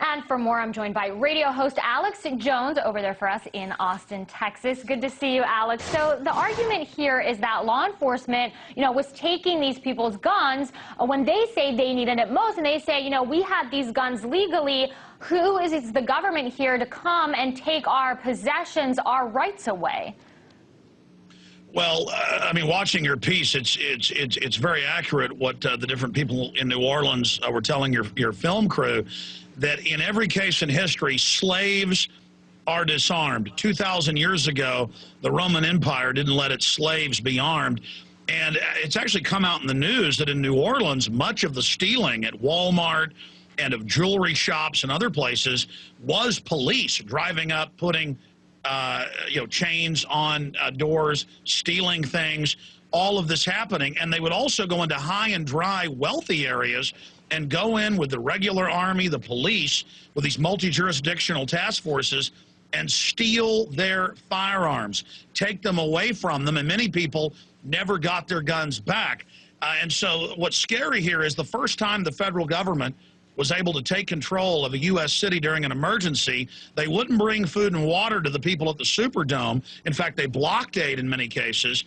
And for more, I'm joined by radio host Alex Jones over there for us in Austin, Texas. Good to see you, Alex. So the argument here is that law enforcement, was taking these people's guns when they say they needed it most, and they say, we had these guns legally. Who is the government here to come and take our possessions, our rights away? Well, I mean, watching your piece, it's very accurate what the different people in New Orleans were telling your film crew, that in every case in history, slaves are disarmed. 2,000 years ago, the Roman Empire didn't let its slaves be armed. And it's actually come out in the news that in New Orleans, much of the stealing at Walmart and of jewelry shops and other places was police driving up, putting chains on doors, stealing things, all of this happening. And they would also go into high and dry, wealthy areas and go in with the regular army, the police, with these multi-jurisdictional task forces and steal their firearms, take them away from them. And many people never got their guns back. And so what's scary here is the first time the federal government was able to take control of a U.S. city during an emergency, they wouldn't bring food and water to the people at the Superdome. In fact, they blockade in many cases.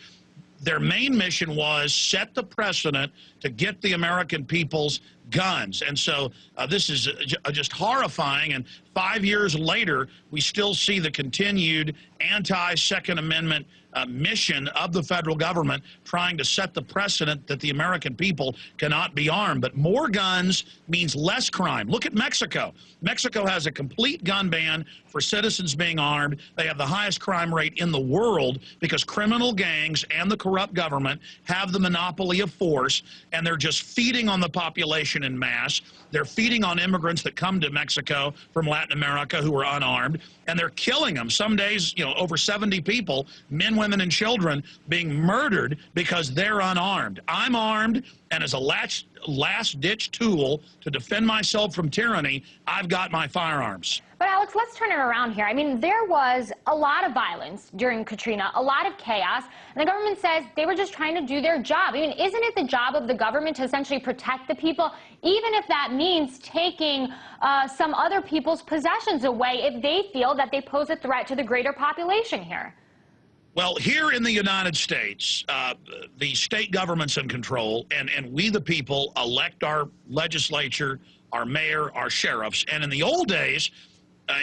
Their main mission was set the precedent to get the American people's guns. And so this is just horrifying. And 5 years later, we still see the continued anti-Second Amendment mission of the federal government trying to set the precedent that the American people cannot be armed. But more guns means less crime. Look at Mexico. Mexico has a complete gun ban for citizens being armed. They have the highest crime rate in the world because criminal gangs and the corrupt government have the monopoly of force, and they're just feeding on the population in mass. They're feeding on immigrants that come to Mexico from Latin America who are unarmed, and they're killing them. Some days, over 70 people, men, women, and children being murdered because they're unarmed. I'm armed, and as a last-ditch tool to defend myself from tyranny, I've got my firearms. But Alex, let's turn it around here. I mean, there was a lot of violence during Katrina, a lot of chaos, and the government says they were just trying to do their job. I mean, isn't it the job of the government to essentially protect the people, even if that means taking some other people's possessions away if they feel that they pose a threat to the greater population here? Well, here in the United States, the state government's in control, and we, the people, elect our legislature, our mayor, our sheriffs. And in the old days,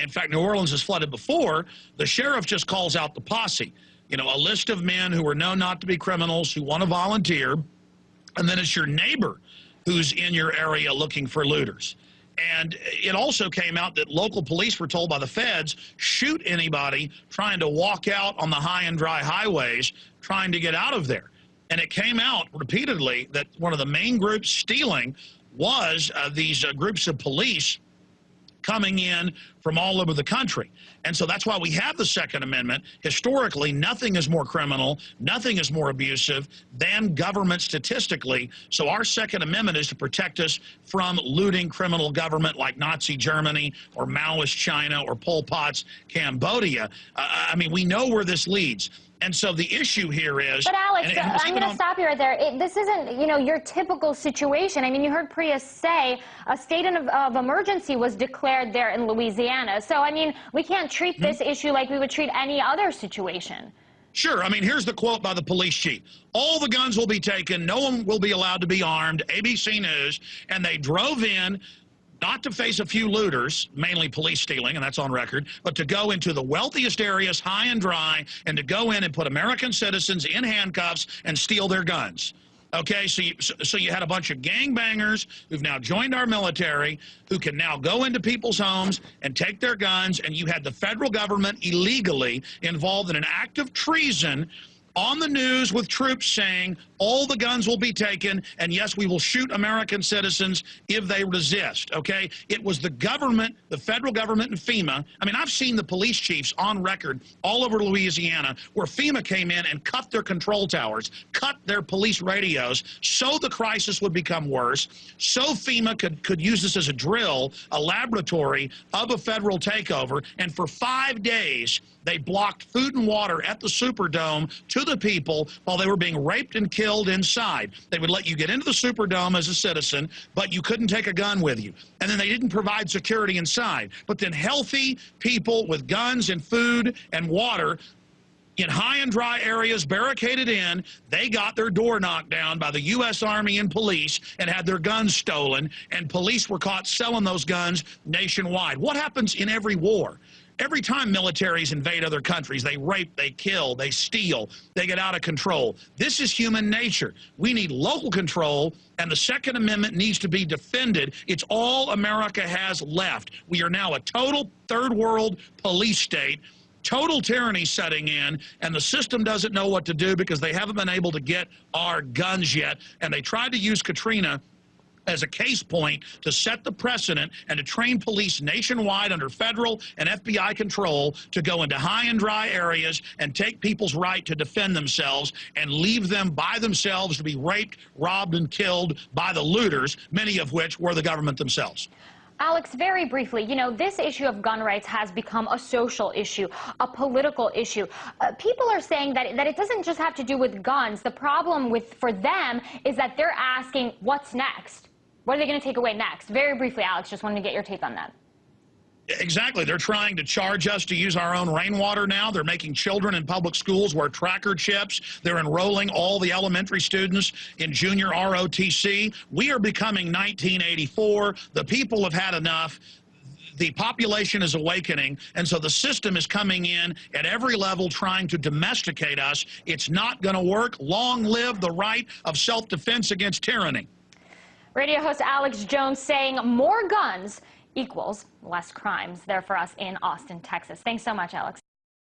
in fact, New Orleans has flooded before, the sheriff just calls out the posse. A list of men who are known not to be criminals, who want to volunteer, and then it's your neighbor who's in your area looking for looters. And it also came out that local police were told by the feds, shoot anybody trying to walk out on the high and dry highways, trying to get out of there. And it came out repeatedly that one of the main groups stealing was these groups of police coming in from all over the country. And so that's why we have the Second Amendment. Historically, nothing is more criminal, nothing is more abusive than government statistically. So our Second Amendment is to protect us from looting criminal government like Nazi Germany or Maoist China or Pol Pot's Cambodia. I mean, we know where this leads. And so the issue here is... But Alex, I'm going to stop you right there. This isn't, your typical situation. I mean, you heard Priya say a state of emergency was declared there in Louisiana. So, I mean, we can't treat this issue like we would treat any other situation. Sure. I mean, here's the quote by the police chief. All the guns will be taken. No one will be allowed to be armed. ABC News. And they drove in, not to face a few looters, mainly police stealing, and that's on record, but to go into the wealthiest areas, high and dry, and to go in and put American citizens in handcuffs and steal their guns. Okay, so you had a bunch of gangbangers who've now joined our military, who can now go into people's homes and take their guns, and you had the federal government illegally involved in an act of treason on the news with troops saying all the guns will be taken, and yes, we will shoot American citizens if they resist, okay? It was the government, the federal government and FEMA. I mean, I've seen the police chiefs on record all over Louisiana where FEMA came in and cut their control towers, cut their police radios so the crisis would become worse, so FEMA could use this as a drill, a laboratory of a federal takeover, and for 5 days, they blocked food and water at the Superdome to the people while they were being raped and killed killed inside. They would let you get into the Superdome as a citizen, but you couldn't take a gun with you. And then they didn't provide security inside. But then healthy people with guns and food and water in high and dry areas, barricaded in, they got their door knocked down by the U.S. Army and police and had their guns stolen, and police were caught selling those guns nationwide. What happens in every war? Every time militaries invade other countries, they rape, they kill, they steal, they get out of control. This is human nature. We need local control, and the Second Amendment needs to be defended. It's all America has left. We are now a total third world police state. Total tyranny setting in, and the system doesn't know what to do because they haven't been able to get our guns yet. And they tried to use Katrina as a case point to set the precedent and to train police nationwide under federal and FBI control to go into high and dry areas and take people's right to defend themselves and leave them by themselves to be raped, robbed, and killed by the looters, many of which were the government themselves. Alex, very briefly, you know, this issue of gun rights has become a social issue, a political issue. People are saying that it doesn't just have to do with guns. The problem for them is that they're asking, what's next? What are they going to take away next? Very briefly, Alex, just wanted to get your take on that. Exactly. They're trying to charge us to use our own rainwater now. They're making children in public schools wear tracker chips. They're enrolling all the elementary students in junior ROTC. We are becoming 1984. The people have had enough. The population is awakening, and so the system is coming in at every level trying to domesticate us. It's not going to work. Long live the right of self-defense against tyranny. Radio host Alex Jones saying more guns equals less crimes. There for us in Austin, Texas. Thanks so much, Alex.